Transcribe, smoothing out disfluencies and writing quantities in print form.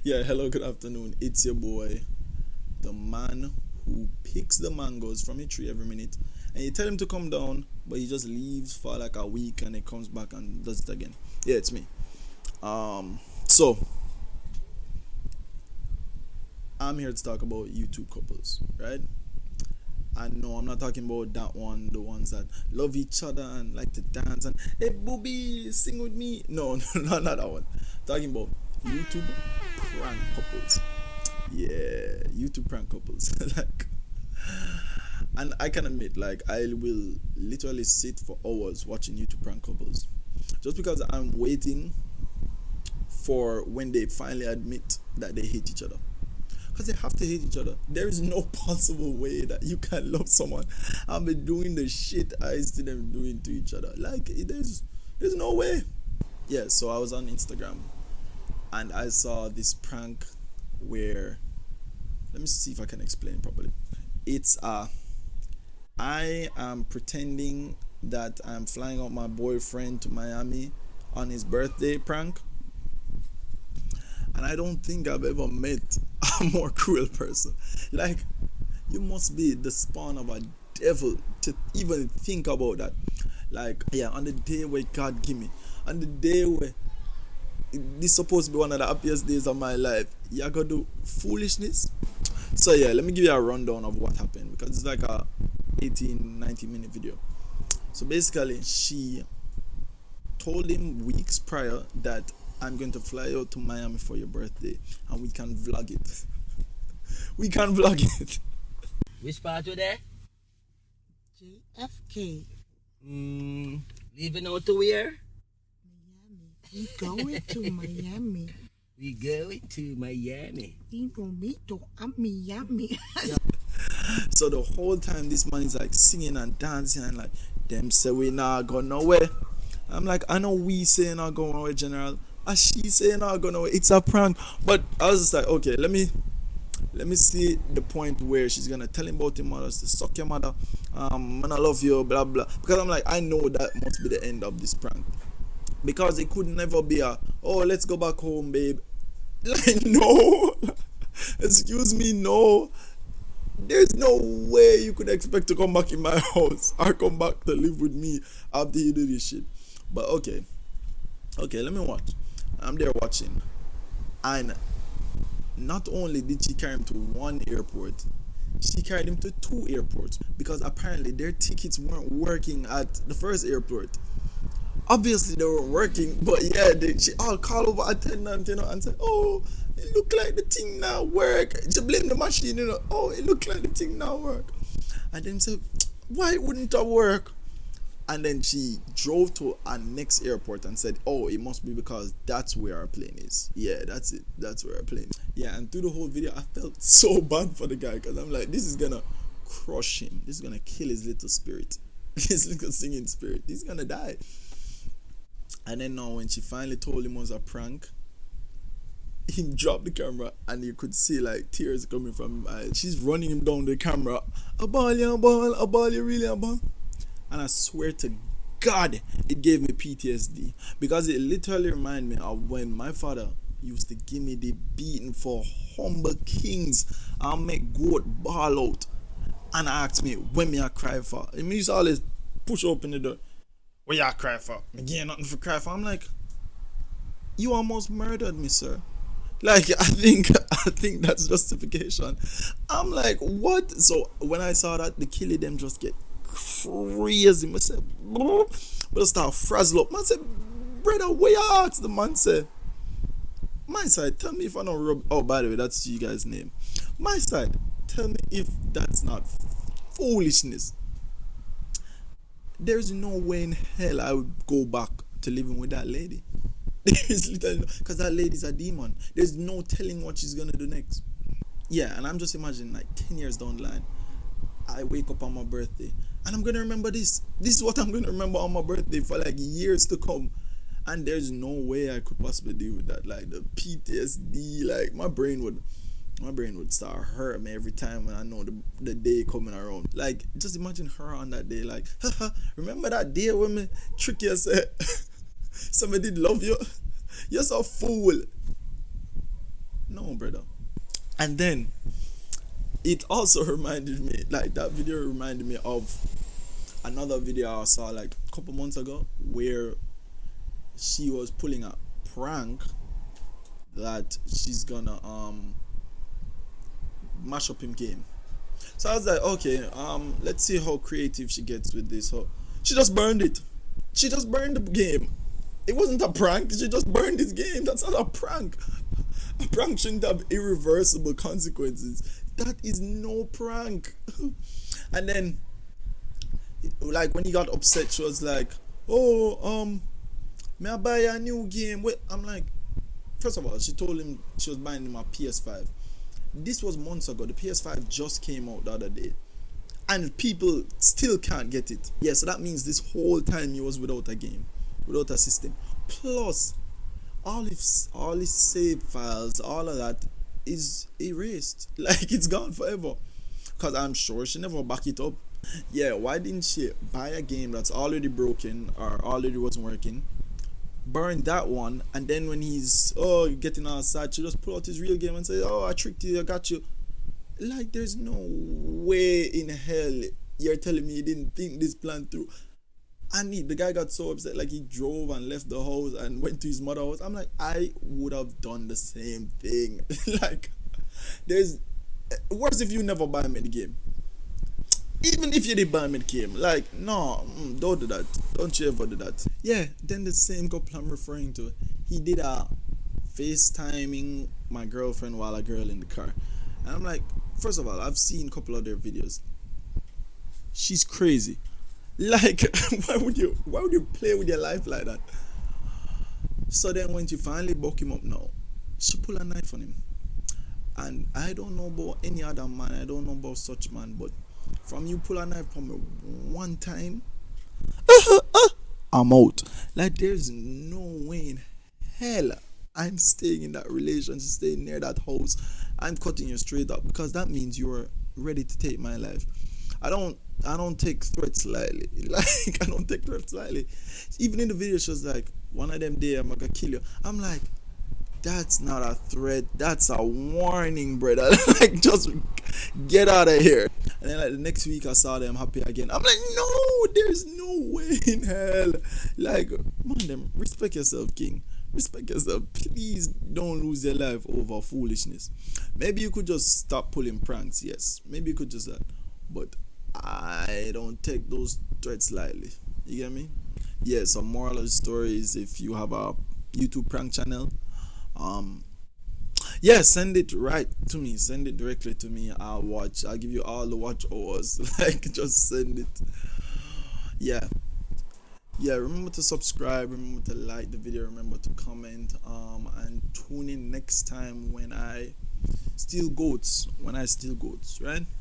Yeah, hello, good afternoon. It's your boy, the man who picks the mangoes from a tree every minute. And you tell him to come down, but he just leaves for like a week and he comes back and does it again. Yeah, it's me. So I'm here to talk about YouTube couples, right? And no, I'm not talking about that one, the ones that love each other and like to dance and hey booby, sing with me. No, no, not that one. I'm talking about YouTube prank couples. Yeah, YouTube prank couples. Like, and I can admit, like, I will literally sit for hours watching YouTube prank couples, just because I'm waiting for when they finally admit that they hate each other. Because they have to hate each other. There is no possible way that you can love someone and be doing the shit I see them doing to each other. Like, there's no way. Yeah, so I was on Instagram and I saw this prank where, let me see if I can explain properly. It's I am pretending that I'm flying out my boyfriend to Miami on his birthday prank, and I don't think I've ever met a more cruel person. Like, you must be the spawn of a devil to even think about that. Like, yeah, on the day where God give me, on the day where this supposed to be one of the happiest days of my life, you're gonna do foolishness. So yeah, let me give you a rundown of what happened because it's like a 18-19 minute video. So basically, she told him weeks prior that I'm going to fly out to Miami for your birthday and we can vlog it. We can vlog it. Which part were there? JFK, Leaving out to where? Miami. We going to Miami. We going to Miami. We going to Miami. So the whole time this man is like singing and dancing and like, them say we not go nowhere. I'm like, I know we say not go nowhere, general. And she say not go nowhere. It's a prank. But I was just like, okay, let me see the point where she's gonna tell him about him mother, to suck your mother, man I love you, blah blah. Because I'm like, I know that must be the end of this prank. Because it could never be a, oh, let's go back home, babe. Like, no. Excuse me, no. There's no way you could expect to come back in my house or come back to live with me after you do this shit. But okay, let me watch. I'm there watching, and not only did she carry him to one airport, she carried him to two airports because apparently their tickets weren't working at the first airport. Obviously they were working, but yeah, she all call over attendant, and said, oh, it look like the thing now work. She blame the machine, oh, it look like the thing now work. And then said, why wouldn't it work? And then she drove to our next airport and said, oh, it must be because that's where our plane is. Yeah, that's it. That's where our plane is. Yeah, and through the whole video, I felt so bad for the guy because I'm like, this is gonna crush him. This is gonna kill his little spirit. His little singing spirit. He's gonna die. And then now when she finally told him it was a prank, he dropped the camera and you could see like tears coming from his eyes. She's running him down the camera. A ball, you really a ball. And I swear to God, it gave me PTSD because it literally reminded me of when my father used to give me the beating for humble kings and make goat ball out. And asked me when me I cry for. He used to always push open the door. What y'all cry for? Me get nothing for cry for. I'm like, you almost murdered me, sir. Like, I think that's justification. I'm like, what? So when I saw that, the killing them just get crazy. I said, but I start frazzle up. Man said, brother, where you ask? The man said, my side, tell me if I don't rub. Oh, by the way, that's you guys' name. My side, tell me if that's not foolishness. There's no way in hell I would go back to living with that lady. There's literally, because that lady's a demon. There's no telling what she's gonna do next. Yeah, and I'm just imagining like 10 years down the line, I wake up on my birthday and I'm gonna remember this. This is what I'm gonna remember on my birthday for like years to come. And there's no way I could possibly deal with that. Like the PTSD, like my brain would start hurt me every time when I know the day coming around. Like, just imagine her on that day, like, haha, remember that day when me trick you said somebody did love you? You're so fool. No, brother. And then it also reminded me, like that video reminded me of another video I saw like a couple months ago where she was pulling a prank that she's gonna mash up him game. So I was like, okay, let's see how creative she gets with this. So she just burned it. She just burned the game. It wasn't a prank. She just burned his game. That's not a prank. A prank shouldn't have irreversible consequences. That is no prank. And then, like when he got upset, she was like, "Oh, may I buy a new game?" Wait, I'm like, first of all, she told him she was buying him a PS5. This was months ago. The PS5 just came out the other day, and people still can't get it. Yeah, so that means this whole time he was without a game, without a system. Plus, all his save files, all of that is erased. Like it's gone forever. Cause I'm sure she never back it up. Yeah, why didn't she buy a game that's already broken or already wasn't working? Burn that one, and then when he's getting outside, she just pull out his real game and say, "Oh, I tricked you, I got you." Like there's no way in hell you're telling me you didn't think this plan through. And the guy got so upset, like he drove and left the house and went to his mother's house. I'm like, I would have done the same thing. Like, there's worse if you never buy me the game. Even if you did buy me the game, like, no, don't do that. Don't you ever do that. Yeah, then the same couple I'm referring to, he did a FaceTiming my girlfriend while a girl in the car. And I'm like, first of all, I've seen a couple of their videos. She's crazy. Like, why would you play with your life like that? So then when she finally buck him up now, she pull a knife on him. And I don't know about any other man, I don't know about such man, but from you pull a knife on me one time, I'm out. Like there's no way in hell I'm staying in that relationship, staying near that house. I'm cutting you straight up, because that means you're ready to take my life. I don't take threats lightly. Like I don't take threats lightly. Even in the video, she was like, "One of them day I'm gonna kill you." I'm like, that's not a threat. That's a warning, brother. Like just get out of here. And then like the next week I saw them happy again. I'm like, no, there's no way in hell. Like, man, them respect yourself, King. Respect yourself. Please don't lose your life over foolishness. Maybe you could just stop pulling pranks. Yes, maybe you could just that. But I don't take those threats lightly. You get me? Yeah, some moral of the story is, if you have a YouTube prank channel, yeah, send it right to me. Send it directly to me. I'll give you all the watch hours. Like, just send it. Yeah, remember to subscribe, remember to like the video, remember to comment, and tune in next time when I steal goats, right?